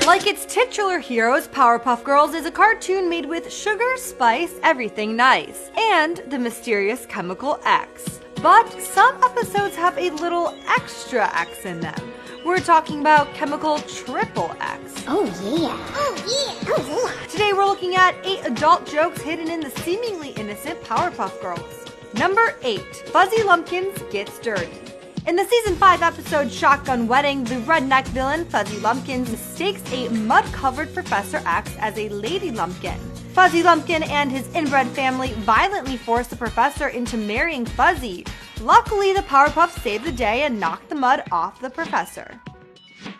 Like its titular heroes, Powerpuff Girls is a cartoon made with sugar, spice, everything nice, and the mysterious chemical X. But some episodes have a little extra X in them. We're talking about chemical triple X. Oh yeah. Oh yeah. Oh yeah. Today we're looking at 8 adult jokes hidden in the seemingly innocent Powerpuff Girls. Number 8. Fuzzy Lumpkins Gets Dirty. In the Season 5 episode Shotgun Wedding, the redneck villain Fuzzy Lumpkins mistakes a mud-covered Professor X as a lady lumpkin. Fuzzy Lumpkin and his inbred family violently force the professor into marrying Fuzzy. Luckily, the Powerpuffs save the day and knock the mud off the professor.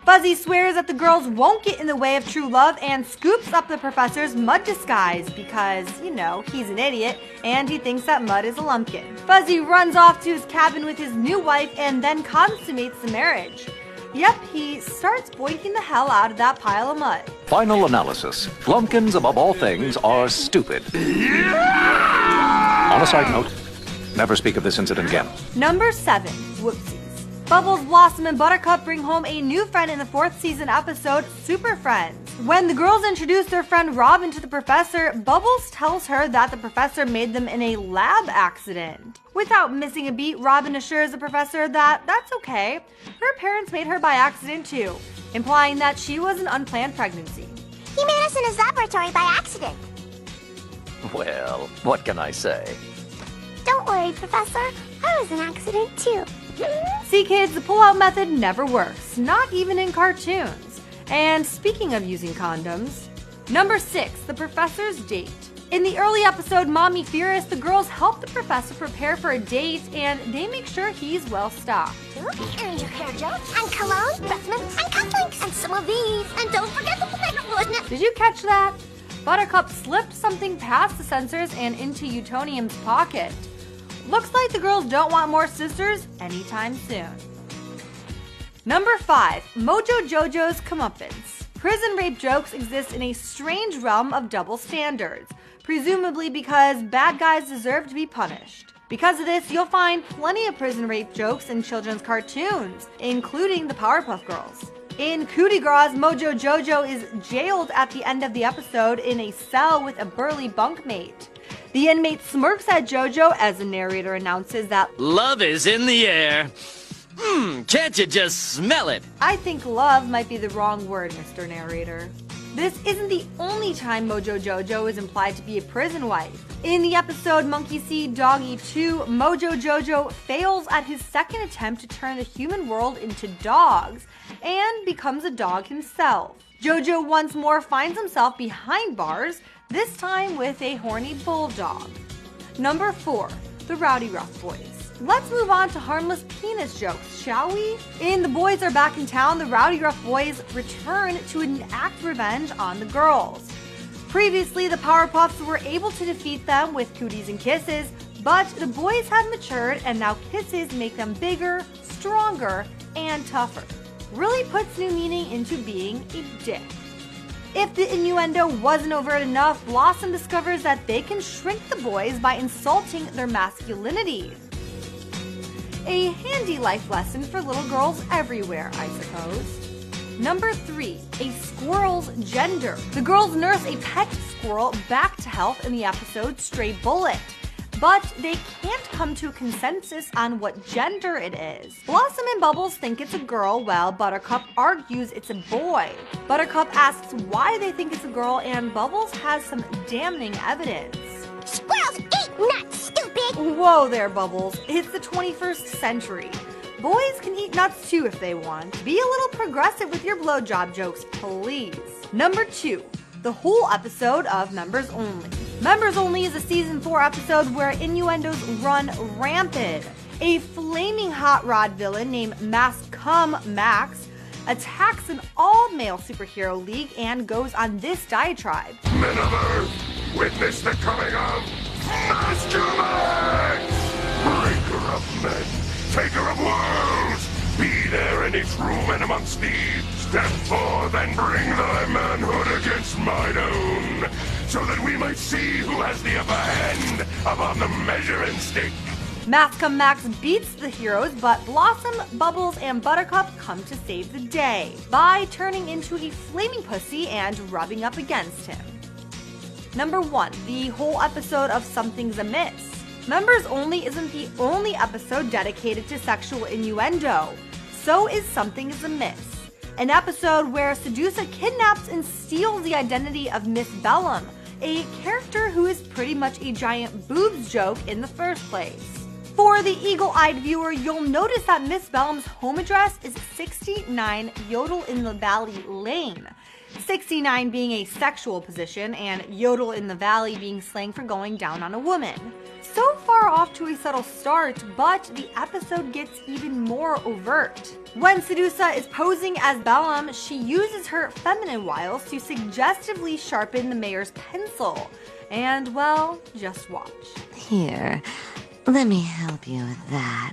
Fuzzy swears that the girls won't get in the way of true love and scoops up the professor's mud disguise because, he's an idiot and he thinks that mud is a lumpkin. Fuzzy runs off to his cabin with his new wife and then consummates the marriage. Yep, he starts boinking the hell out of that pile of mud. Final analysis. Lumpkins, above all things, are stupid. On a side note, never speak of this incident again. Number 7. Whoopsies. Bubbles, Blossom, and Buttercup bring home a new friend in the 4th season episode, Super Friends. When the girls introduce their friend Robin to the professor, Bubbles tells her that the professor made them in a lab accident. Without missing a beat, Robin assures the professor that that's okay. Her parents made her by accident too, implying that she was an unplanned pregnancy. He made us in his laboratory by accident. Well, what can I say? Don't worry, Professor. I was an accident too. See kids, the pull-out method never works, not even in cartoons. And speaking of using condoms, number 6, the professor's date. In the early episode Mommy Fearless, the girls help the professor prepare for a date and they make sure he's well stocked. And your hair gel, and cologne, breath mints, and cufflinks, and some of these. And don't forget the potato. Did you catch that? Buttercup slipped something past the sensors and into Utonium's pocket. Looks like the girls don't want more sisters anytime soon. Number 5. Mojo Jojo's Comeuppance. Prison rape jokes exist in a strange realm of double standards, presumably because bad guys deserve to be punished. Because of this, you'll find plenty of prison rape jokes in children's cartoons, including the Powerpuff Girls. In Coup de Grace, Mojo Jojo is jailed at the end of the episode in a cell with a burly bunkmate. The inmate smirks at Jojo as the narrator announces that love is in the air. Can't you just smell it? I think love might be the wrong word, Mr. Narrator. This isn't the only time Mojo Jojo is implied to be a prison wife. In the episode Monkey See, Doggy 2, Mojo Jojo fails at his second attempt to turn the human world into dogs and becomes a dog himself. Jojo once more finds himself behind bars, this time with a horny bulldog. Number 4. The Rowdy Rough Boys. Let's move on to harmless penis jokes, shall we? In The Boys Are Back in Town, the Rowdy Rough Boys return to enact revenge on the girls. Previously, the Powerpuffs were able to defeat them with cooties and kisses, but the boys have matured and now kisses make them bigger, stronger, and tougher. Really puts new meaning into being a dick. If the innuendo wasn't overt enough, Blossom discovers that they can shrink the boys by insulting their masculinity. A handy life lesson for little girls everywhere, I suppose. Number 3. A squirrel's gender. The girls nurse a pet squirrel back to health in the episode Stray Bullet, but they can't come to a consensus on what gender it is. Blossom and Bubbles think it's a girl, while Buttercup argues it's a boy. Buttercup asks why they think it's a girl, and Bubbles has some damning evidence. Squirrels eat nuts, stupid! Whoa there, Bubbles. It's the 21st century. Boys can eat nuts too if they want. Be a little progressive with your blowjob jokes, please. Number 2. The whole episode of Members Only. Members Only is a season 4 episode where innuendos run rampant. A flaming hot rod villain named Max attacks an all-male superhero league and goes on this diatribe. Men of Earth, witness the coming of Master Max! Breaker of men, taker of worlds, be there in each room and amongst thee. Step forth and bring thy manhood against mine own, so that we might see who has the upper hand upon the measuring stick. Mascom Max beats the heroes, but Blossom, Bubbles, and Buttercup come to save the day by turning into a flaming pussy and rubbing up against him. Number 1, the whole episode of Something's Amiss. Members Only isn't the only episode dedicated to sexual innuendo. So is Something's Amiss, an episode where Sedusa kidnaps and steals the identity of Miss Bellum, a character who is pretty much a giant boobs joke in the first place. For the eagle-eyed viewer, you'll notice that Miss Bellum's home address is 69 Yodel in the Valley Lane. 69 being a sexual position and Yodel in the Valley being slang for going down on a woman. So far off to a subtle start, but the episode gets even more overt. When Sedusa is posing as Bellum, she uses her feminine wiles to suggestively sharpen the mayor's pencil. And, well, just watch. Here, let me help you with that.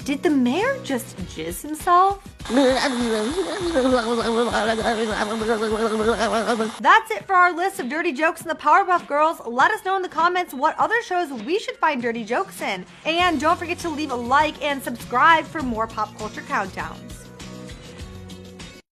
Did the mayor just jizz himself? That's it for our list of dirty jokes in the Powerpuff Girls. Let us know in the comments what other shows we should find dirty jokes in. And don't forget to leave a like and subscribe for more pop culture countdowns.